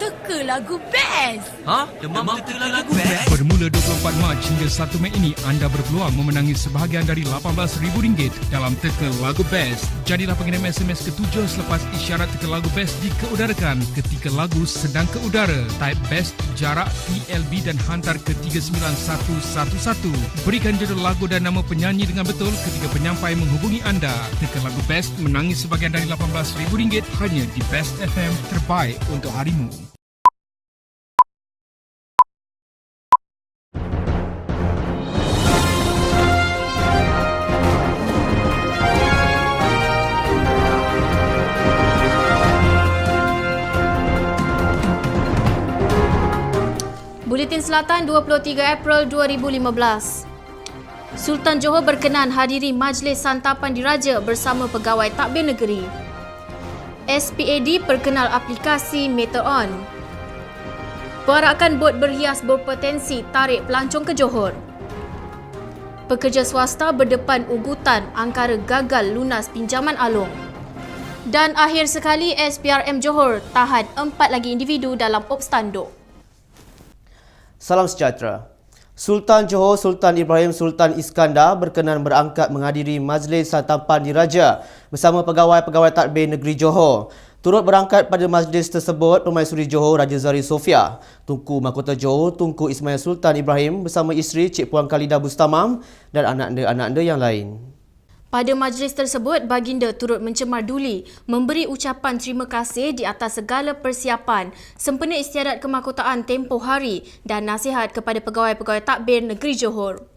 teka lagu best. Demam teka lagu best? Bermula 24 Mac hingga 1 Mei ini, anda berpeluang memenangi sebahagian dari RM18,000 dalam teka lagu best. Jadilah pengirim SMS ke-7 selepas isyarat teka lagu best dikeudarakan ketika lagu sedang ke udara. Type best, jarak, TLB dan hantar ke 39111. Berikan judul lagu dan nama penyanyi dengan betul ketika penyampai menghubungi anda. Teka lagu best menangi sebahagian dari RM18,000 hanya di Best FM, terbaik untuk harimu. Buletin Selatan 23 April 2015. Sultan Johor berkenan hadiri Majlis Santapan Diraja bersama Pegawai Takbir Negeri. SPAD perkenal aplikasi MeterOn. Perarakan bot berhias berpotensi tarik pelancong ke Johor. Pekerja swasta berdepan ugutan angkara gagal lunas pinjaman alung. Dan akhir sekali, SPRM Johor tahan 4 lagi individu dalam ops tanduk. Salam sejahtera. Sultan Johor Sultan Ibrahim Sultan Iskandar berkenan berangkat menghadiri Majlis Santapan Diraja bersama pegawai-pegawai tadbir negeri Johor. Turut berangkat pada majlis tersebut Permaisuri Johor Raja Zari Sofia, Tunku Mahkota Johor Tunku Ismail Sultan Ibrahim bersama isteri Cik Puan Khalidah Bustamam dan anak-anda yang lain. Pada majlis tersebut, baginda turut mencemar duli, memberi ucapan terima kasih di atas segala persiapan sempena istiadat kemahkotaan tempoh hari dan nasihat kepada pegawai-pegawai takbir negeri Johor.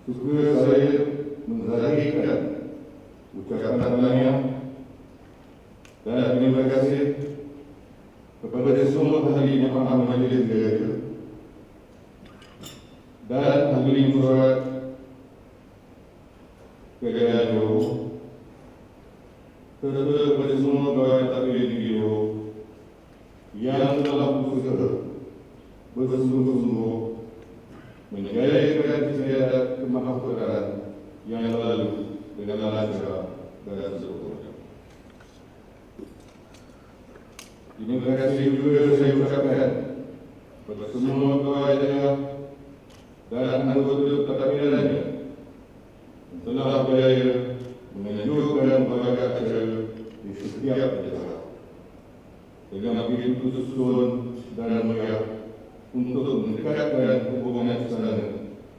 Suka saya menzahirkan ucapan tahniah dan terima kasih kepada semua ahli paham majlis diraja dan ahli musyawat kerajaan Johor serta kepada semua pegawai takbir negeri Johor yang telah berusaha bersungguh-sungguh menjayakan istiadat kemahkotaan yang lalu dengan lancar dan sempurna. Terima kasih juga saya ucapkan kepada semua pegawai daerah dan anggota takbir lainnya yang telah berjaya menunjukkan berbagai acara di setiap daerah dengan begitu susun dan meriah untuk meningkatkan hubungan sana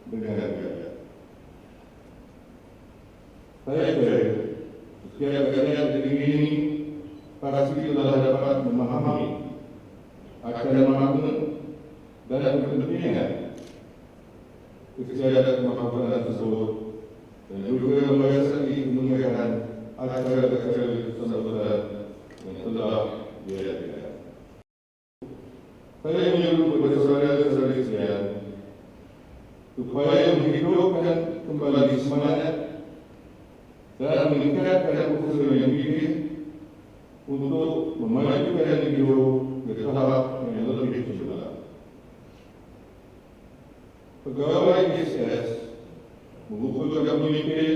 dengan rakyat. Saya percaya setiap rakyat negeri ini pasti telah dapat memahami akan makna dan kepentingan istiadat kemahkotaan tersebut dan juga mengasai kemuliaan acara-acara sambutan yang telah diadakan. Saya menyuruh kepada saudara-saudara sekalian supaya menghidupkan kembali semangat dan meningkatkan usaha yang gigih untuk memajukan negeri ke tahap yang lebih cemerlang. Pegawai GSS mengumpulkan pemimpin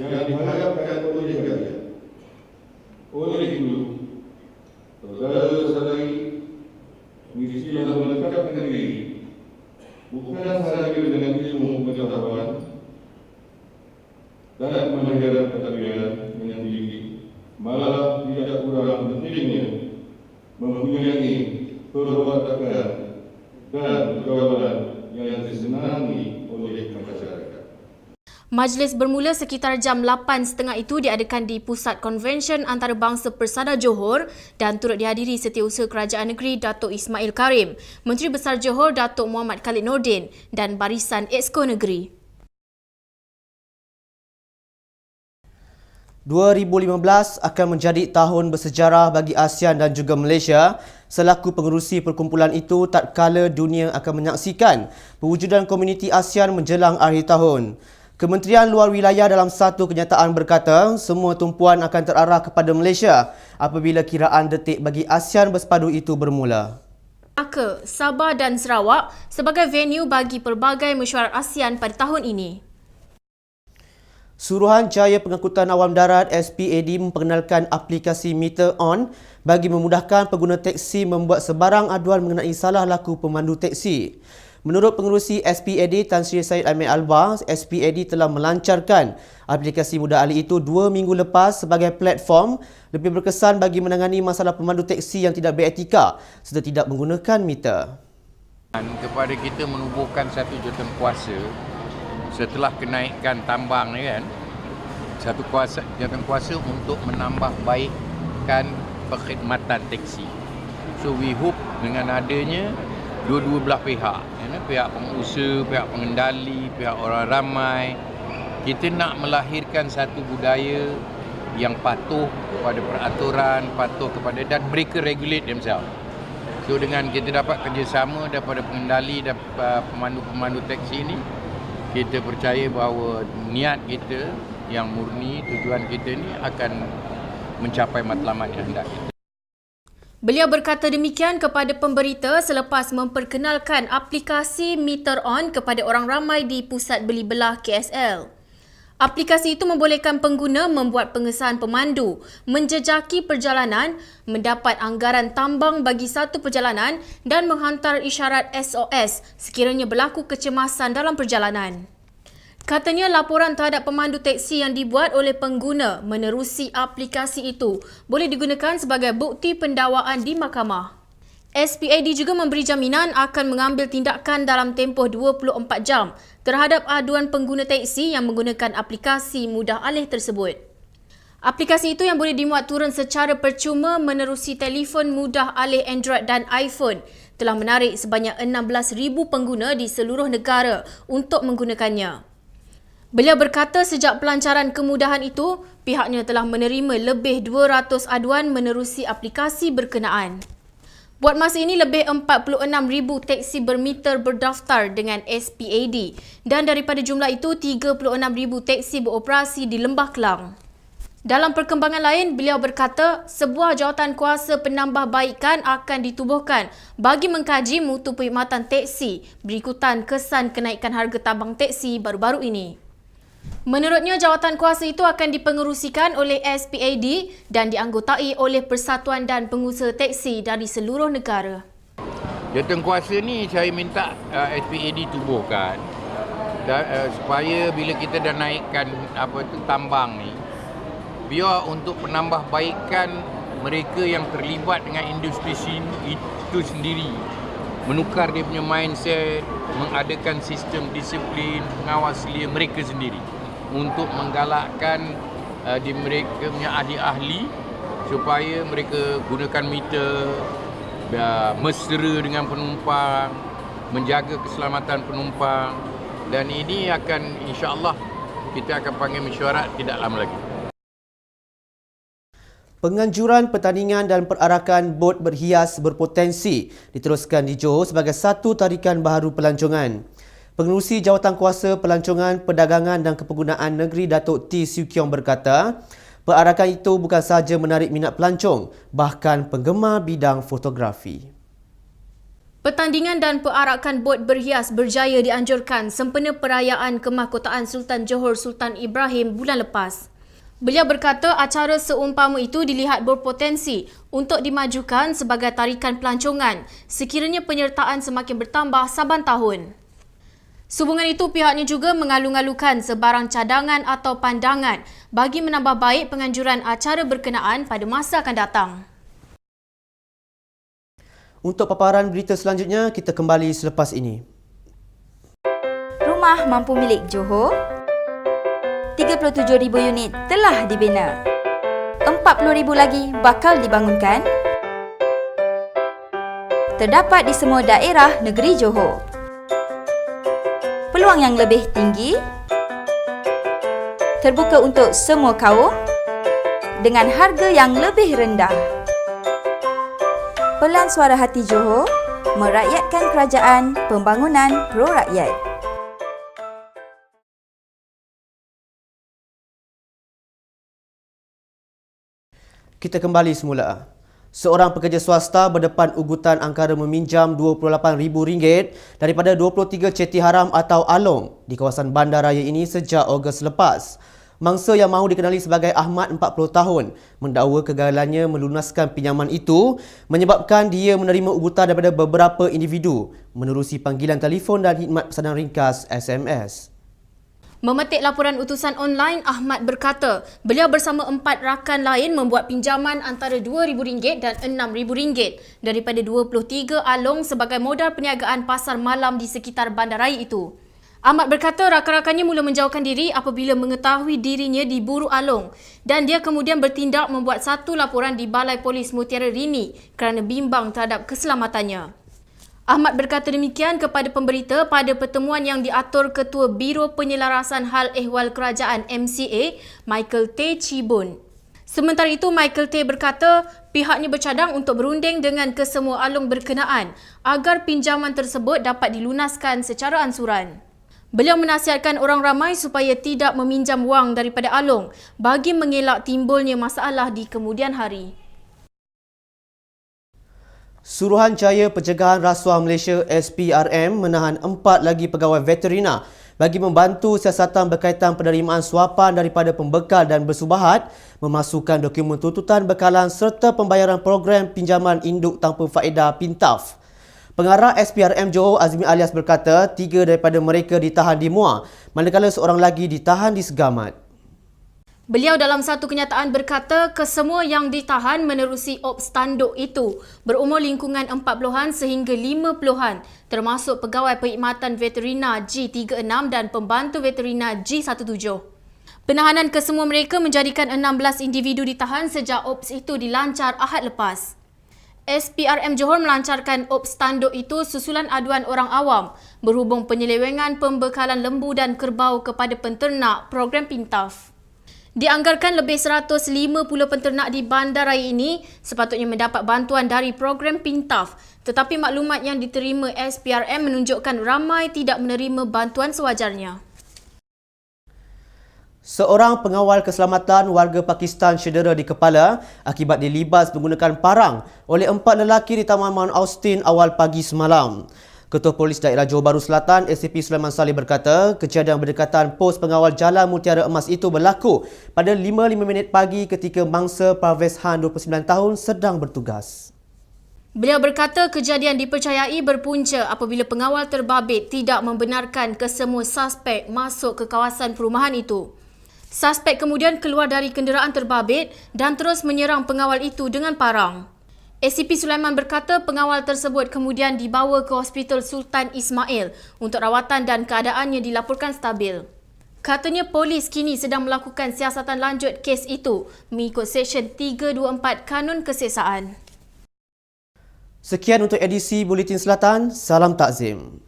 yang diharapkan oleh rakyat. Oleh itu, saudara-saudari mestilah melengkapkan diri bukan sahaja dengan ilmu pengetahuan dan kemahiran pentadbiran yang tinggi, malah tidak kurang pentingnya mempunyai perwatakan dan pergaulan yang disenangi oleh masyarakat. Majlis bermula sekitar jam 8.30 itu diadakan di Pusat Konvensyen Antarabangsa Persada Johor dan turut dihadiri Setiausaha Kerajaan Negeri Datuk Ismail Karim, Menteri Besar Johor Datuk Muhammad Khalid Nordin dan Barisan Exco Negeri. 2015 akan menjadi tahun bersejarah bagi ASEAN dan juga Malaysia selaku pengerusi perkumpulan itu tatkala dunia akan menyaksikan perwujudan komuniti ASEAN menjelang akhir tahun. Kementerian Luar Wilayah dalam satu kenyataan berkata semua tumpuan akan terarah kepada Malaysia apabila kiraan detik bagi ASEAN bersepadu itu bermula. Melaka, Sabah dan Sarawak sebagai venue bagi pelbagai mesyuarat ASEAN pada tahun ini. Suruhanjaya Pengangkutan Awam Darat SPAD memperkenalkan aplikasi Meter On bagi memudahkan pengguna teksi membuat sebarang aduan mengenai salah laku pemandu teksi. Menurut pengerusi SPAD Tan Sri Syed Ahmed Albar, SPAD telah melancarkan aplikasi mudah alih itu 2 minggu lepas sebagai platform lebih berkesan bagi menangani masalah pemandu teksi yang tidak beretika serta tidak menggunakan meter. Kepada kita menubuhkan satu jawatankuasa setelah kenaikan tambang ni kan, satu jawatankuasa untuk menambah baikkan perkhidmatan teksi. So we hope dengan adanya dua-dua belah pihak, pihak pengusaha, pihak pengendali, pihak orang ramai, kita nak melahirkan satu budaya yang patuh kepada peraturan, patuh kepada, dan mereka regulate themselves. So dengan kita dapat kerjasama daripada pengendali dan pemandu-pemandu teksi ini, kita percaya bahawa niat kita yang murni, tujuan kita ni akan mencapai matlamat yang hendak kita. Beliau berkata demikian kepada pemberita selepas memperkenalkan aplikasi Meter On kepada orang ramai di Pusat Beli Belah KSL. Aplikasi itu membolehkan pengguna membuat pengesahan pemandu, menjejaki perjalanan, mendapat anggaran tambang bagi satu perjalanan dan menghantar isyarat SOS sekiranya berlaku kecemasan dalam perjalanan. Katanya laporan terhadap pemandu teksi yang dibuat oleh pengguna menerusi aplikasi itu boleh digunakan sebagai bukti pendakwaan di mahkamah. SPAD juga memberi jaminan akan mengambil tindakan dalam tempoh 24 jam terhadap aduan pengguna teksi yang menggunakan aplikasi mudah alih tersebut. Aplikasi itu yang boleh dimuat turun secara percuma menerusi telefon mudah alih Android dan iPhone telah menarik sebanyak 16,000 pengguna di seluruh negara untuk menggunakannya. Beliau berkata sejak pelancaran kemudahan itu, pihaknya telah menerima lebih 200 aduan menerusi aplikasi berkenaan. Buat masa ini, lebih 46,000 teksi bermeter berdaftar dengan SPAD dan daripada jumlah itu, 36,000 teksi beroperasi di Lembah Kelang. Dalam perkembangan lain, beliau berkata sebuah jawatankuasa penambahbaikan akan ditubuhkan bagi mengkaji mutu perkhidmatan teksi berikutan kesan kenaikan harga tambang teksi baru-baru ini. Menurutnya, jawatankuasa itu akan dipengerusikan oleh SPAD dan dianggotai oleh persatuan dan pengusaha teksi dari seluruh negara. Jawatankuasa ni saya minta SPAD tubuhkan supaya bila kita dah naikkan tambang ni, biar untuk penambahbaikan mereka yang terlibat dengan industri itu sendiri, menukar dia punya mindset, mengadakan sistem disiplin, pengawaslian mereka sendiri untuk menggalakkan di mereka punya ahli-ahli supaya mereka gunakan meter, mesra dengan penumpang, menjaga keselamatan penumpang, dan ini akan insya-Allah kita akan panggil mesyuarat tidak lama lagi. Penganjuran pertandingan dan perarakan bot berhias berpotensi diteruskan di Johor sebagai satu tarikan baharu pelancongan. Pengerusi Jawatankuasa Pelancongan, Perdagangan dan Kepenggunaan Negeri Datuk T. Siu Kiong berkata, perarakan itu bukan sahaja menarik minat pelancong, bahkan penggemar bidang fotografi. Pertandingan dan perarakan bot berhias berjaya dianjurkan sempena perayaan Kemahkotaan Sultan Johor Sultan Ibrahim bulan lepas. Beliau berkata acara seumpama itu dilihat berpotensi untuk dimajukan sebagai tarikan pelancongan sekiranya penyertaan semakin bertambah saban tahun. Sehubungan itu, pihaknya juga mengalu-alukan sebarang cadangan atau pandangan bagi menambah baik penganjuran acara berkenaan pada masa akan datang. Untuk paparan berita selanjutnya, kita kembali selepas ini. Rumah mampu milik Johor, 37,000 unit telah dibina. 40,000 lagi bakal dibangunkan. Terdapat di semua daerah negeri Johor. Peluang yang lebih tinggi, terbuka untuk semua kaum, dengan harga yang lebih rendah. Pelan Suara Hati Johor, merakyatkan kerajaan, pembangunan pro rakyat. Kita kembali semula. Seorang pekerja swasta berdepan ugutan angkara meminjam RM28,000 daripada 23 ceti haram atau along di kawasan bandaraya ini sejak Ogos lepas. Mangsa yang mahu dikenali sebagai Ahmad 40 tahun mendakwa kegagalannya melunaskan pinjaman itu menyebabkan dia menerima ugutan daripada beberapa individu menerusi panggilan telefon dan khidmat pesanan ringkas SMS. Memetik laporan utusan online, Ahmad berkata beliau bersama 4 rakan lain membuat pinjaman antara RM2,000 dan RM6,000 daripada 23 along sebagai modal perniagaan pasar malam di sekitar bandaraya itu. Ahmad berkata rakan-rakannya mula menjauhkan diri apabila mengetahui dirinya diburu along dan dia kemudian bertindak membuat satu laporan di Balai Polis Mutiara Rini kerana bimbang terhadap keselamatannya. Ahmad berkata demikian kepada pemberita pada pertemuan yang diatur Ketua Biro Penyelarasan Hal Ehwal Kerajaan MCA, Michael T. Chibun. Sementara itu, Michael T. berkata pihaknya bercadang untuk berunding dengan kesemua along berkenaan agar pinjaman tersebut dapat dilunaskan secara ansuran. Beliau menasihatkan orang ramai supaya tidak meminjam wang daripada along bagi mengelak timbulnya masalah di kemudian hari. Suruhanjaya Pencegahan Rasuah Malaysia SPRM menahan 4 lagi pegawai veterina bagi membantu siasatan berkaitan penerimaan suapan daripada pembekal dan bersubahat, memasukkan dokumen tuntutan bekalan serta pembayaran program pinjaman induk tanpa faedah PINTAF. Pengarah SPRM Johor Azmi Alias berkata 3 daripada mereka ditahan di Muar, manakala seorang lagi ditahan di Segamat. Beliau dalam satu kenyataan berkata kesemua yang ditahan menerusi ops tanduk itu berumur lingkungan 40-an sehingga 50-an termasuk pegawai perkhidmatan veterina G36 dan pembantu veterina G17. Penahanan kesemua mereka menjadikan 16 individu ditahan sejak ops itu dilancar Ahad lepas. SPRM Johor melancarkan ops tanduk itu susulan aduan orang awam berhubung penyelewengan pembekalan lembu dan kerbau kepada penternak program PINTAF. Dianggarkan lebih 150 penternak di bandaraya ini sepatutnya mendapat bantuan dari program PINTAF, tetapi maklumat yang diterima SPRM menunjukkan ramai tidak menerima bantuan sewajarnya. Seorang pengawal keselamatan warga Pakistan cedera di kepala akibat dilibas menggunakan parang oleh 4 lelaki di Taman Mount Austin awal pagi semalam. Ketua Polis Daerah Johor Bahru Selatan, ACP Sulaiman Saleh berkata, kejadian berdekatan pos pengawal Jalan Mutiara Emas itu berlaku pada 5:05 pagi ketika mangsa Parvez Han 29 tahun sedang bertugas. Beliau berkata kejadian dipercayai berpunca apabila pengawal terbabit tidak membenarkan kesemua suspek masuk ke kawasan perumahan itu. Suspek kemudian keluar dari kenderaan terbabit dan terus menyerang pengawal itu dengan parang. ACP Sulaiman berkata pengawal tersebut kemudian dibawa ke Hospital Sultan Ismail untuk rawatan dan keadaannya dilaporkan stabil. Katanya polis kini sedang melakukan siasatan lanjut kes itu mengikut Seksyen 324 Kanun Keseksaan. Sekian untuk edisi Buletin Selatan. Salam takzim.